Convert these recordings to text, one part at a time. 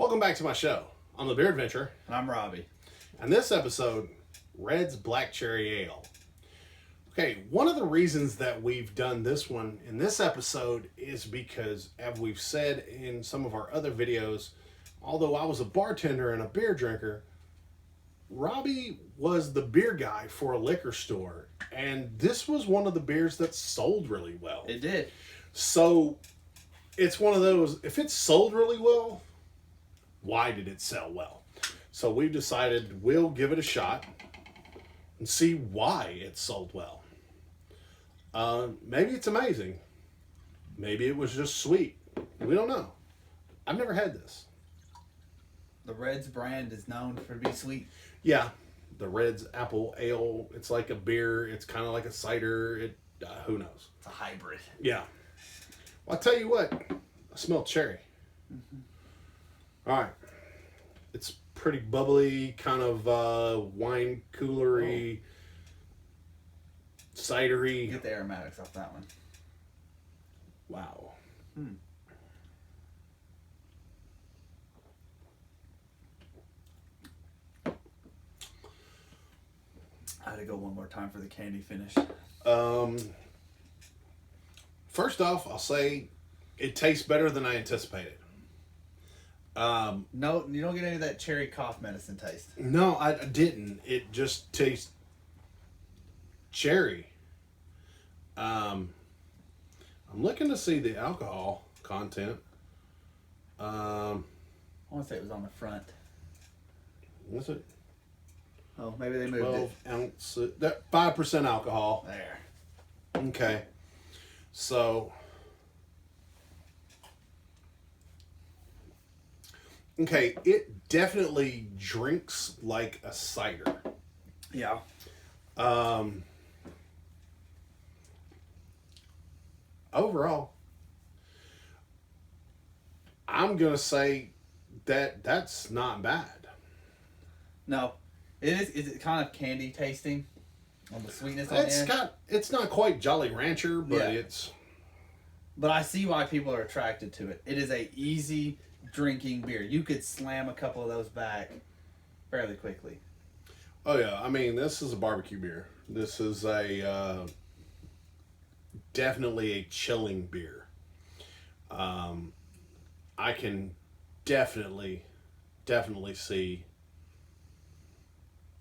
Welcome back to my show. I'm the Beer Adventure. And I'm Robbie. And this episode, Red's Black Cherry Ale. Okay, one of the reasons that we've done this one in this episode is because, as we've said in some of our other videos, although I was a bartender and a beer drinker, Robbie was the beer guy for a liquor store. And this was one of the beers that sold really well. It did. So, it's one of those, if it sold really well, why did it sell well? So we've decided we'll give it a shot and see why it sold well. Maybe it's amazing. Maybe it was just sweet. We don't know. I've never had this. The Red's brand is known for to be sweet. Yeah, the Red's Apple Ale. It's like a beer. It's kind of like a cider. Who knows? It's a hybrid. Yeah. Well, I'll tell you what. I smell cherry. Mm-hmm. All right. It's pretty bubbly, kind of wine coolery, cidery. Get the aromatics off that one. Wow. I had to go one more time for the candy finish. First off, I'll say it tastes better than I anticipated. No, you don't get any of that cherry cough medicine taste. No, I didn't. It just tastes cherry. I'm looking to see the alcohol content. I want to say it was on the front. What's it? Oh, maybe they moved 12 it. ounces. That 5% alcohol. There. Okay. So. Okay, it definitely drinks like a cider. Yeah. Overall, I'm gonna say that that's not bad. No. It is. Is it kind of candy tasting on the sweetness on the end? It's not quite Jolly Rancher, but Yeah. it's. But I see why people are attracted to it. It is a easy drinking beer. You could slam a couple of those back fairly quickly. Oh yeah, I mean this is a barbecue beer. This is a definitely a chilling beer. I can definitely see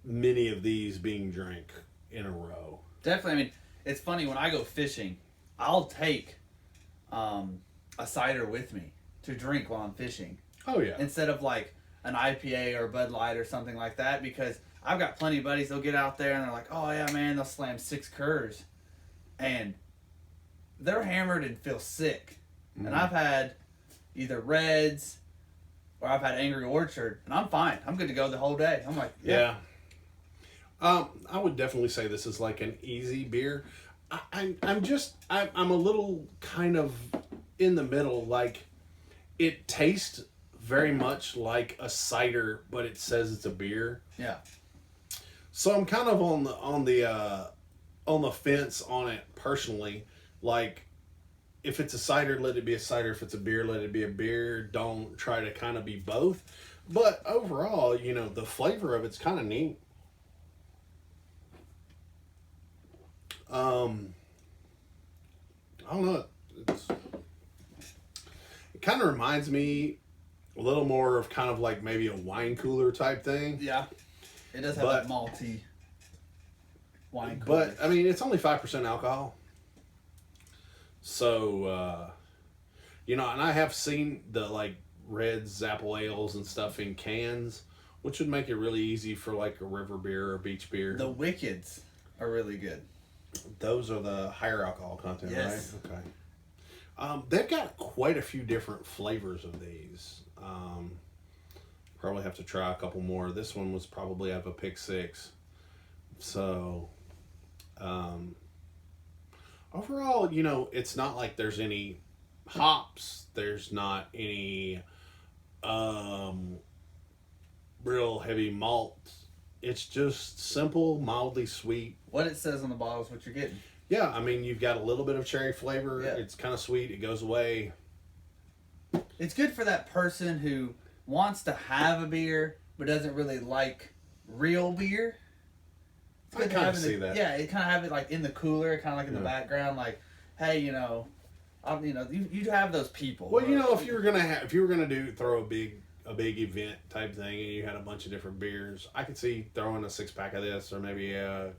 many of these being drank in a row. Definitely. I mean, it's funny when I go fishing, I'll take a cider with me to drink while I'm fishing. Oh yeah. Instead of like an IPA or Bud Light or something like that, because I've got plenty of buddies. They'll get out there and they're like, "Oh yeah, man," they'll slam 6 Curs, and they're hammered and feel sick. Mm-hmm. And I've had either Reds or I've had Angry Orchard, and I'm fine. I'm good to go the whole day. I'm like, yeah. I would definitely say this is like an easy beer. I'm a little kind of in the middle. Like, it tastes very much like a cider, but it says it's a beer. Yeah. So I'm kind of on the fence on it personally. Like, if it's a cider, let it be a cider. If it's a beer, let it be a beer. Don't try to kind of be both. But overall, the flavor of it's kind of neat. I don't know. It kind of reminds me a little more of kind of like maybe a wine cooler type thing. Yeah. It does have that malty wine cooler. But, I mean, it's only 5% alcohol. So, and I have seen the, like, Red's Apple Ales and stuff in cans, which would make it really easy for, like, a river beer or beach beer. The Wickeds are really good. Those are the higher alcohol content, yes. Right? Okay. They've got quite a few different flavors of these. Probably have to try a couple more. This one was probably out of a pick 6. So, overall, it's not like there's any hops. There's not any real heavy malt. It's just simple, mildly sweet. What it says on the bottle is what you're getting. Yeah, I mean, you've got a little bit of cherry flavor. Yeah. It's kind of sweet. It goes away. It's good for that person who wants to have a beer but doesn't really like real beer. I kind of see that. Yeah, it kind of have it like in the cooler, kind of like in the background, like, hey, you have those people. Well, if you were gonna throw a big event type thing, and you had a bunch of different beers, I could see throwing a 6-pack of this, or maybe a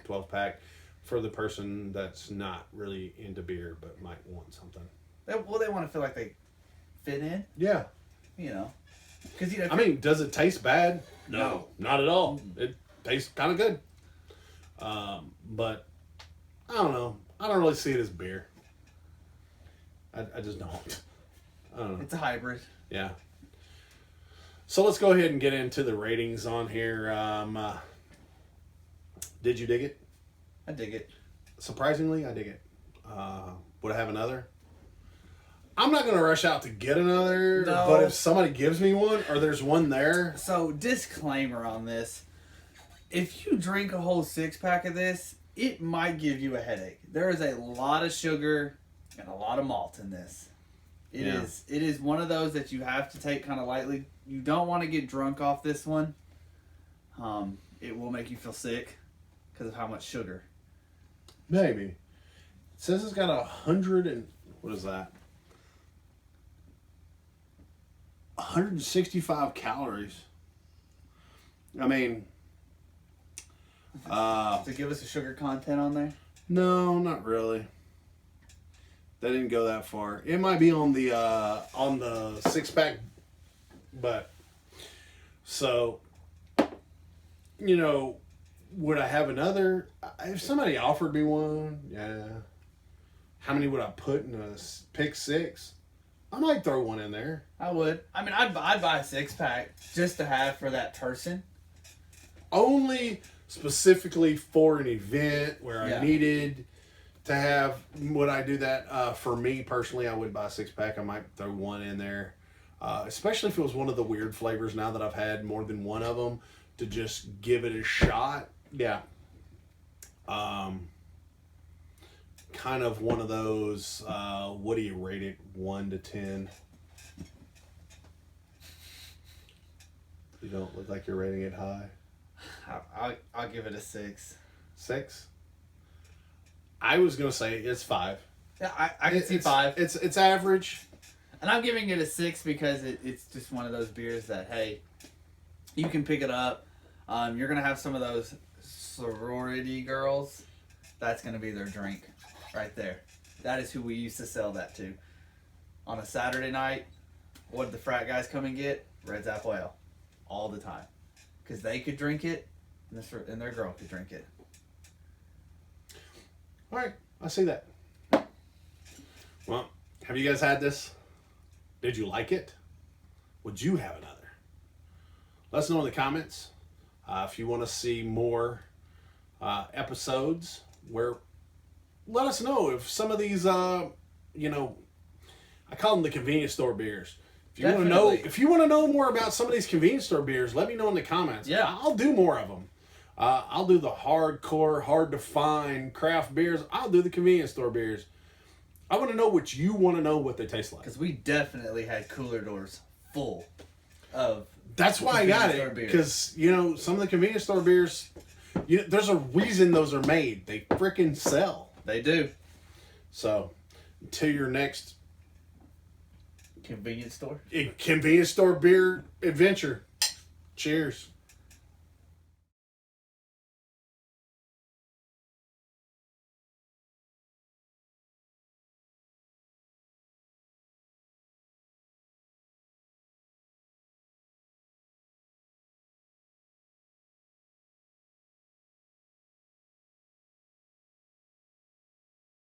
12-pack for the person that's not really into beer but might want something. They want to feel like they fit in. Yeah. Because does it taste bad? No, not at all. It tastes kind of good. But I don't know. I don't really see it as beer. I just don't. I don't know. It's a hybrid. Yeah. So let's go ahead and get into the ratings on here. Did you dig it? I dig it. Surprisingly, I dig it. Would I have another? I'm not going to rush out to get another, no. But if somebody gives me one, or there's one there. So, disclaimer on this. If you drink a whole 6-pack of this, it might give you a headache. There is a lot of sugar and a lot of malt in this. It is one of those that you have to take kind of lightly. You don't want to get drunk off this one. It will make you feel sick because of how much sugar. Maybe. It says it's got 100 and... What is that? 165 calories. I mean... to give us a sugar content on there? No, not really. They didn't go that far. It might be on the 6-pack, but so would I have another? If somebody offered me one, yeah. How many would I put in a pick 6? I might throw one in there. I would. I mean, I'd buy a 6-pack just to have for that person. Only specifically for an event where I needed to have. Would I do that? For me personally, I would buy a 6-pack. I might throw one in there, especially if it was one of the weird flavors. Now that I've had more than one of them, to just give it a shot. Yeah. Kind of one of those. What do you rate it? 1 to 10. You don't look like you're rating it high. I'll give it a 6. 6? I was gonna say it's 5. Yeah, I can see 5. It's average. And I'm giving it a 6 because it's just one of those beers that, hey, you can pick it up. You're gonna have some of those sorority girls. That's gonna be their drink, right there. That is who we used to sell that to. On a Saturday night, what did the frat guys come and get? Red's Apple Ale, all the time, because they could drink it, and their girl could drink it. All right, I see that. Well, have you guys had this? Did you like it? Would you have another? Let us know in the comments. If you want to see more episodes, let us know if some of these, I call them the convenience store beers. If you want to know more about some of these convenience store beers, let me know in the comments. Yeah, I'll do more of them. I'll do the hardcore, hard to find craft beers. I'll do the convenience store beers. I want to know what you want to know what they taste like. Because we definitely had cooler doors full of. That's why I got it. Because some of the convenience store beers, there's a reason those are made. They freaking sell. They do. So, until your next convenience store beer adventure. Cheers.